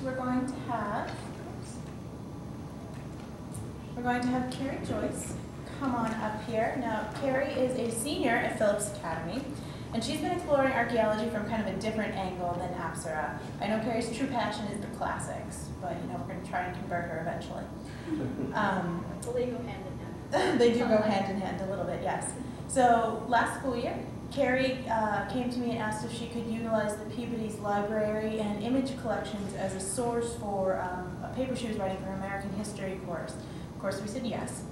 we're going to have Kerry Joyce come on up here. Now, Kerry is a senior at Phillips Academy, and she's been exploring archaeology from kind of a different angle than Apsara. I know Kerry's true passion is the classics, but we're going to try and convert her eventually. Well, they go hand in hand. They do go hand in hand a little bit, yes. So last school year, Kerry came to me and asked if she could utilize the Peabody's library and image collections as a source for a paper she was writing for her American history course. Of course, we said yes.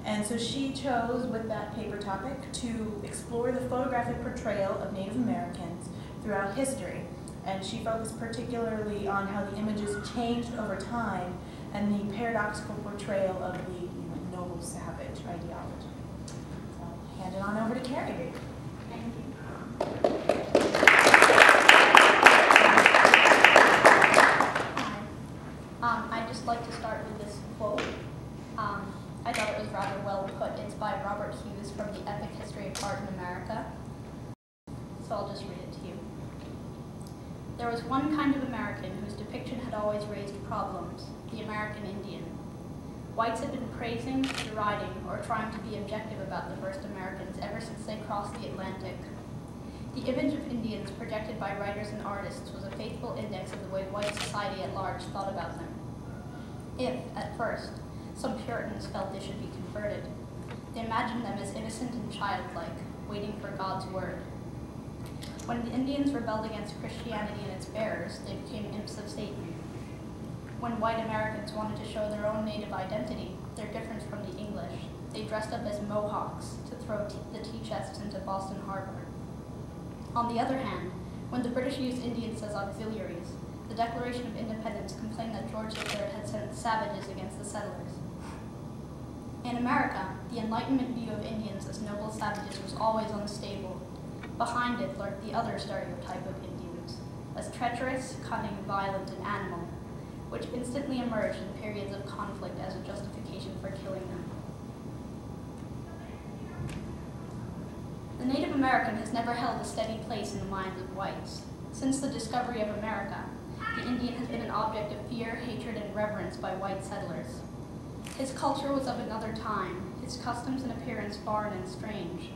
And so she chose, with that paper topic, to explore the photographic portrayal of Native Americans throughout history. And she focused particularly on how the images changed over time and the paradoxical portrayal of the noble savage ideology. So I'll hand it on over to Kerry. Thank you. I'd just like to start with this quote. I thought it was rather well put. It's by Robert Hughes from The Epic History of Art in America. So I'll just read it to you. There was one kind of American whose depiction had always raised problems, the American Indian. Whites had been praising, deriding, or trying to be objective about the first Americans ever since they crossed the Atlantic. The image of Indians projected by writers and artists was a faithful index of the way white society at large thought about them. If, at first, some Puritans felt they should be converted, they imagined them as innocent and childlike, waiting for God's word. When the Indians rebelled against Christianity and its bearers, they became imps of Satan. When white Americans wanted to show their own native identity, their difference from the English, they dressed up as Mohawks to throw the tea chests into Boston Harbor. On the other hand, when the British used Indians as auxiliaries, the Declaration of Independence complained that George III had sent savages against the settlers. In America, the Enlightenment view of Indians as noble savages was always unstable. Behind it lurked the other stereotype of Indians, as treacherous, cunning, violent, and animal, which instantly emerged in periods of conflict as a justification for killing them. The Native American has never held a steady place in the minds of whites. Since the discovery of America, the Indian has been an object of fear, hatred, and reverence by white settlers. His culture was of another time, his customs and appearance foreign and strange.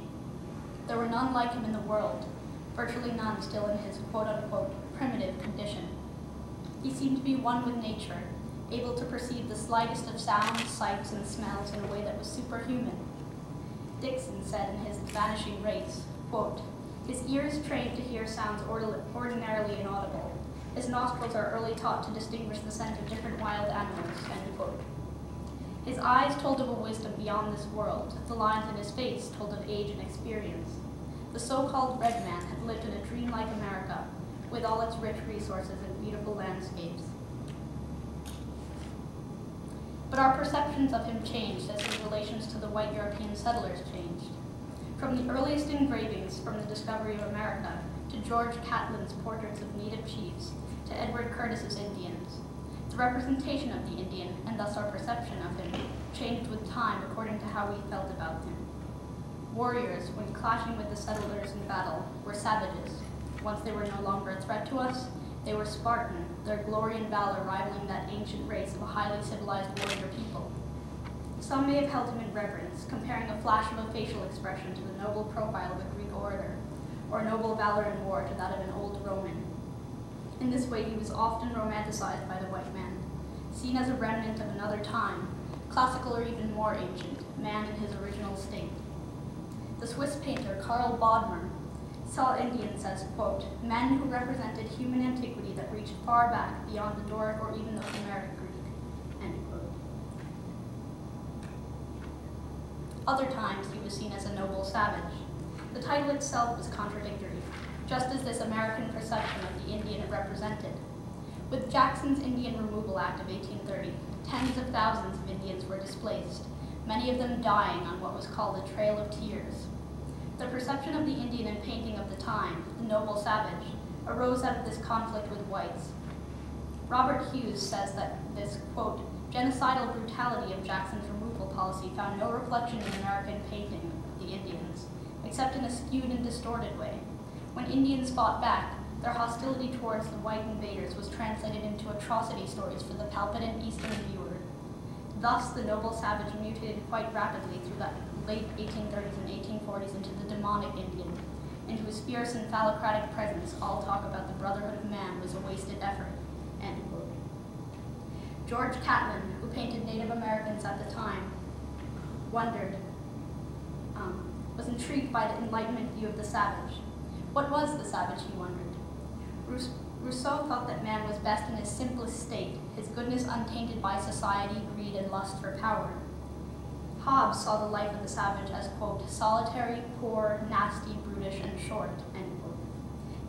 There were none like him in the world, virtually none still in his quote-unquote primitive condition. He seemed to be one with nature, able to perceive the slightest of sounds, sights, and smells in a way that was superhuman. Dixon said in his Vanishing Race, quote, "His ears trained to hear sounds ordinarily inaudible. His nostrils are early taught to distinguish the scent of different wild animals," end quote. His eyes told of a wisdom beyond this world. The lines in his face told of age and experience. The so-called red man had lived in a dreamlike America, with all its rich resources and beautiful landscapes. But our perceptions of him changed as his relations to the white European settlers changed. From the earliest engravings from the discovery of America, to George Catlin's portraits of native chiefs, to Edward Curtis's Indians, the representation of the Indian, and thus our perception of him, changed with time according to how we felt about him. Warriors, when clashing with the settlers in battle, were savages. Once they were no longer a threat to us, they were Spartan, their glory and valor rivaling that ancient race of a highly civilized warrior people. Some may have held him in reverence, comparing a flash of a facial expression to the noble profile of a Greek orator, or noble valor in war to that of an old Roman. In this way, he was often romanticized by the white man, seen as a remnant of another time, classical or even more ancient, man in his original state. The Swiss painter Karl Bodmer saw Indians as, quote, men who represented human antiquity that reached far back beyond the Doric or even the Homeric Greek, end quote. Other times, he was seen as a noble savage. The title itself was contradictory, just as this American perception of the Indian it represented. With Jackson's Indian Removal Act of 1830, tens of thousands of Indians were displaced, many of them dying on what was called a Trail of Tears. The perception of the Indian in painting of the time, the noble savage, arose out of this conflict with whites. Robert Hughes says that this, quote, genocidal brutality of Jackson's removal policy found no reflection in American painting of the Indians, except in a skewed and distorted way. When Indians fought back, their hostility towards the white invaders was translated into atrocity stories for the palpitant Eastern viewer. Thus, the noble savage mutated quite rapidly through the late 1830s and 1840s into the demonic Indian, into whose fierce and phallocratic presence all talk about the brotherhood of man was a wasted effort." End quote. George Catlin, who painted Native Americans at the time, was intrigued by the Enlightenment view of the savage. What was the savage, he wondered? Rousseau thought that man was best in his simplest state, his goodness untainted by society, greed, and lust for power. Hobbes saw the life of the savage as, quote, solitary, poor, nasty, brutish, and short, end quote.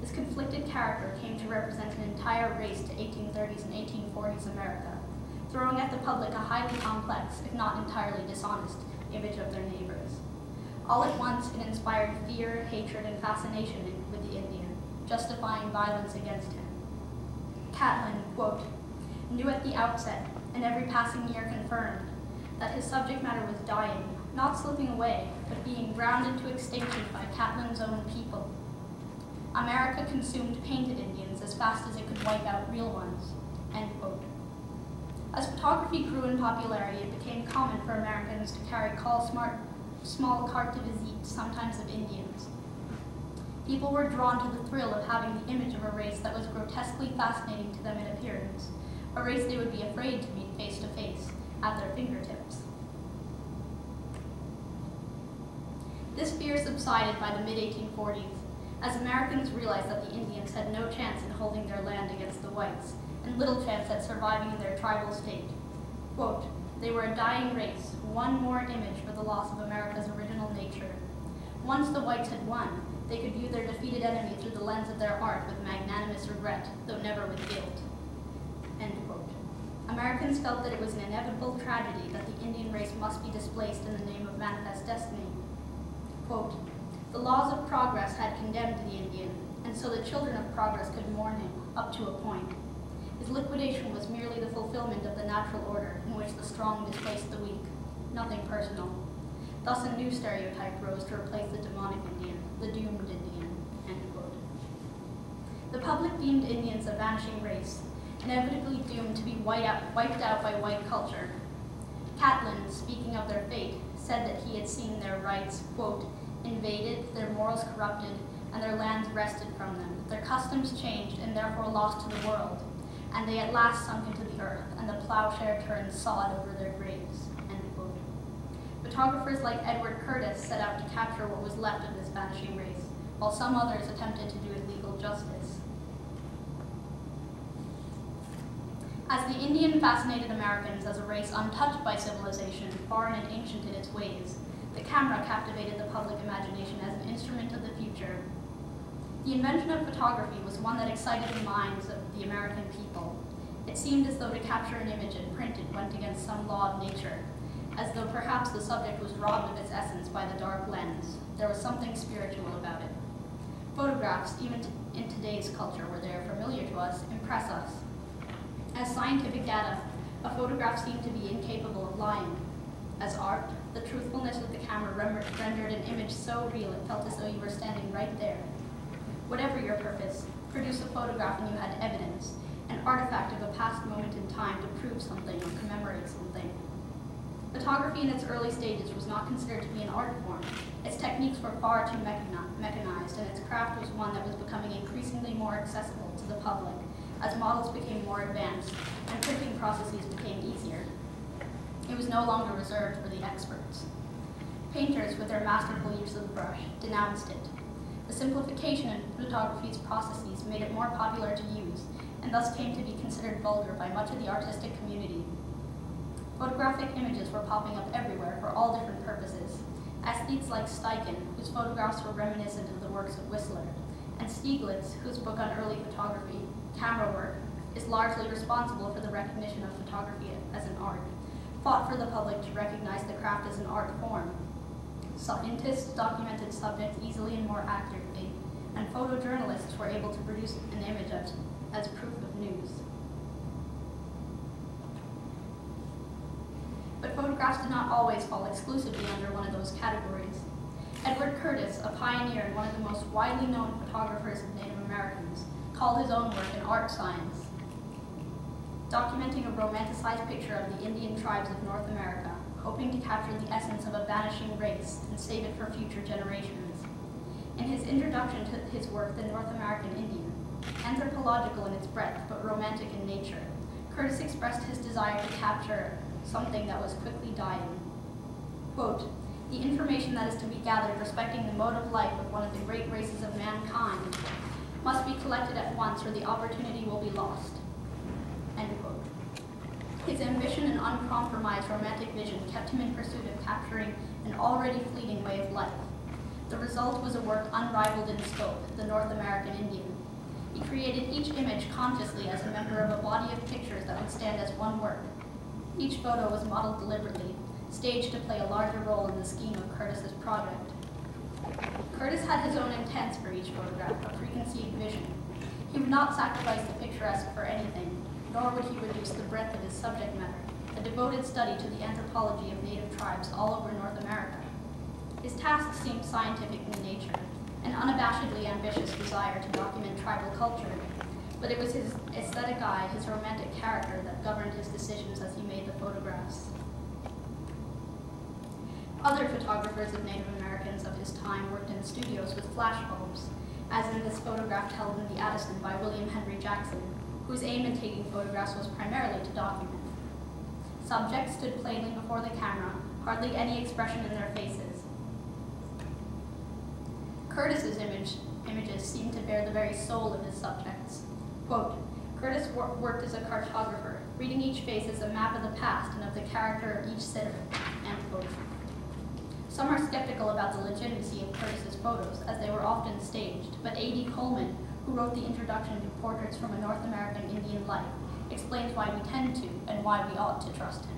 This conflicted character came to represent an entire race to 1830s and 1840s America, throwing at the public a highly complex, if not entirely dishonest, image of their neighbors. All at once, it inspired fear, hatred, and fascination with the Indian, justifying violence against him. Catlin, quote, knew at the outset, and every passing year confirmed, that his subject matter was dying, not slipping away, but being ground into extinction by Catlin's own people. America consumed painted Indians as fast as it could wipe out real ones, end quote. As photography grew in popularity, it became common for Americans to carry small carte de visite, sometimes of Indians. People were drawn to the thrill of having the image of a race that was grotesquely fascinating to them in appearance, a race they would be afraid to meet face to face, at their fingertips. This fear subsided by the mid-1840s, as Americans realized that the Indians had no chance in holding their land against the whites, and little chance at surviving in their tribal state. Quote, they were a dying race, one more image for the loss of America's original nature. Once the whites had won, they could view their defeated enemy through the lens of their art with magnanimous regret, though never with guilt. End quote. Americans felt that it was an inevitable tragedy that the Indian race must be displaced in the name of manifest destiny. Quote, the laws of progress had condemned the Indian, and so the children of progress could mourn him, up to a point. His liquidation was merely the fulfillment of the natural order in which the strong displaced the weak, nothing personal. Thus a new stereotype rose to replace the demonic Indian, the doomed Indian, end quote. The public deemed Indians a vanishing race, inevitably doomed to be wiped out by white culture. Catlin, speaking of their fate, said that he had seen their rights, quote, invaded, their morals corrupted, and their lands wrested from them, their customs changed and therefore lost to the world, and they at last sunk into the earth, and the plowshare turned sod over their graves, end quote. Photographers like Edward Curtis set out to capture what was left of this vanishing race, while some others attempted to do it legal justice. As the Indian fascinated Americans as a race untouched by civilization, foreign and ancient in its ways, the camera captivated the public imagination as an instrument of the future. The invention of photography was one that excited the minds of the American people. It seemed as though to capture an image and print it went against some law of nature, as though perhaps the subject was robbed of its essence by the dark lens. There was something spiritual about it. Photographs, even in today's culture where they are familiar to us, impress us. As scientific data, a photograph seemed to be incapable of lying. As art, the truthfulness of the camera rendered an image so real it felt as though you were standing right there. Whatever your purpose, produce a photograph and you had evidence, an artifact of a past moment in time to prove something or commemorate something. Photography in its early stages was not considered to be an art form. Its techniques were far too mechanized, and its craft was one that was becoming increasingly more accessible to the public as models became more advanced and printing processes became easier. It was no longer reserved for the experts. Painters, with their masterful use of the brush, denounced it. The simplification of photography's processes made it more popular to use, and thus came to be considered vulgar by much of the artistic community. Photographic images were popping up everywhere for all different purposes. Aesthetes like Steichen, whose photographs were reminiscent of the works of Whistler, and Stieglitz, whose book on early photography, Camera Work, is largely responsible for the recognition of photography as an art, fought for the public to recognize the craft as an art form. Scientists documented subjects easily and more accurately, and photojournalists were able to produce an image as proof of news. But photographs did not always fall exclusively under one of those categories. Edward Curtis, a pioneer and one of the most widely known photographers of Native Americans, called his own work an art science, documenting a romanticized picture of the Indian tribes of North America, hoping to capture the essence of a vanishing race and save it for future generations. In his introduction to his work, The North American Indian, anthropological in its breadth but romantic in nature, Curtis expressed his desire to capture something that was quickly dying. Quote, "The information that is to be gathered respecting the mode of life of one of the great races of mankind must be collected at once or the opportunity will be lost." End quote. His ambition and uncompromised romantic vision kept him in pursuit of capturing an already fleeting way of life. The result was a work unrivaled in scope, The North American Indian. He created each image consciously as a member of a body of pictures that would stand as one work. Each photo was modeled deliberately, staged to play a larger role in the scheme of Curtis's project. Curtis had his own intents for each photograph, a preconceived vision. He would not sacrifice the picturesque for anything, nor would he reduce the breadth of his subject matter, a devoted study to the anthropology of native tribes all over North America. His task seemed scientific in nature, an unabashedly ambitious desire to document tribal culture, but it was his aesthetic eye, his romantic character, that governed his decisions as he made the photographs. Other photographers of Native Americans of his time worked in studios with flashbulbs, as in this photograph held in the Addison by William Henry Jackson, whose aim in taking photographs was primarily to document. Subjects stood plainly before the camera, hardly any expression in their faces. Curtis's images seemed to bear the very soul of his subjects. Quote, "Curtis worked as a cartographer, reading each face as a map of the past and of the character of each sitter." End quote. Some are skeptical about the legitimacy of Curtis's photos, as they were often staged, but A.D. Coleman, who wrote the introduction to Portraits from a North American Indian Life, explains why we tend to and why we ought to trust him.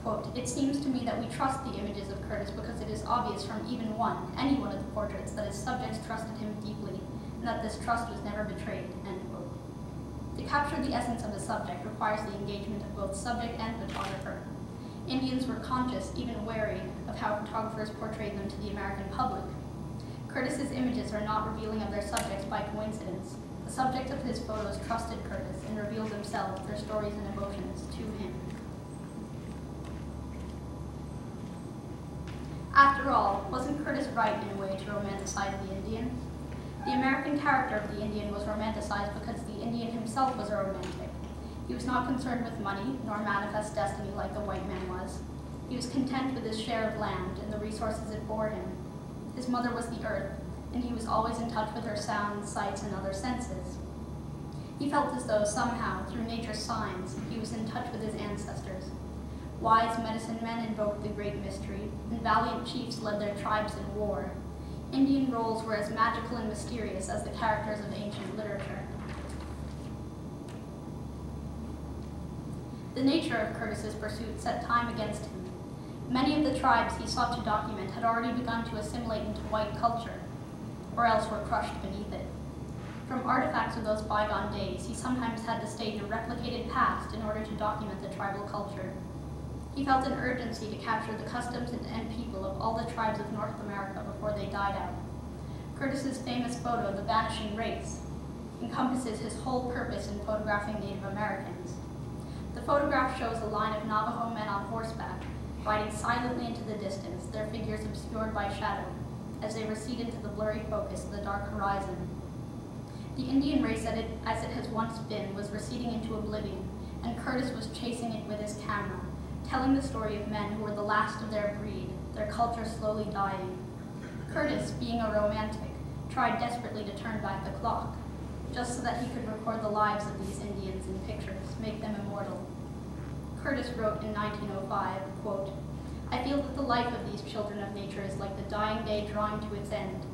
Quote, "It seems to me that we trust the images of Curtis because it is obvious from even any one of the portraits that his subjects trusted him deeply, and that this trust was never betrayed." End quote. To capture the essence of a subject requires the engagement of both subject and photographer. Indians were conscious, even wary, of how photographers portrayed them to the American public. Curtis's images are not revealing of their subjects by coincidence. The subjects of his photos trusted Curtis and revealed themselves, their stories and emotions, to him. After all, wasn't Curtis right in a way to romanticize the Indian? The American character of the Indian was romanticized because the Indian himself was a romantic. He was not concerned with money, nor manifest destiny like the white man was. He was content with his share of land and the resources it bore him. His mother was the earth, and he was always in touch with her sounds, sights, and other senses. He felt as though somehow, through nature's signs, he was in touch with his ancestors. Wise medicine men invoked the great mystery, and valiant chiefs led their tribes in war. Indian roles were as magical and mysterious as the characters of ancient literature. The nature of Curtis's pursuit set time against him. Many of the tribes he sought to document had already begun to assimilate into white culture, or else were crushed beneath it. From artifacts of those bygone days, he sometimes had to stage a replicated past in order to document the tribal culture. He felt an urgency to capture the customs and people of all the tribes of North America before they died out. Curtis's famous photo, The Vanishing Race, encompasses his whole purpose in photographing Native Americans. The photograph shows a line of Navajo men on horseback, riding silently into the distance, their figures obscured by shadow, as they recede into the blurry focus of the dark horizon. The Indian race, as it has once been, was receding into oblivion, and Curtis was chasing it with his camera, telling the story of men who were the last of their breed, their culture slowly dying. Curtis, being a romantic, tried desperately to turn back the clock, just so that he could record the lives of these Indians in pictures, make them immortal. Curtis wrote in 1905, quote, "I feel that the life of these children of nature is like the dying day drawing to its end.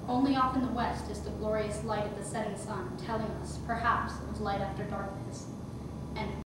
Only off in the west is the glorious light of the setting sun telling us, perhaps, of light after darkness." End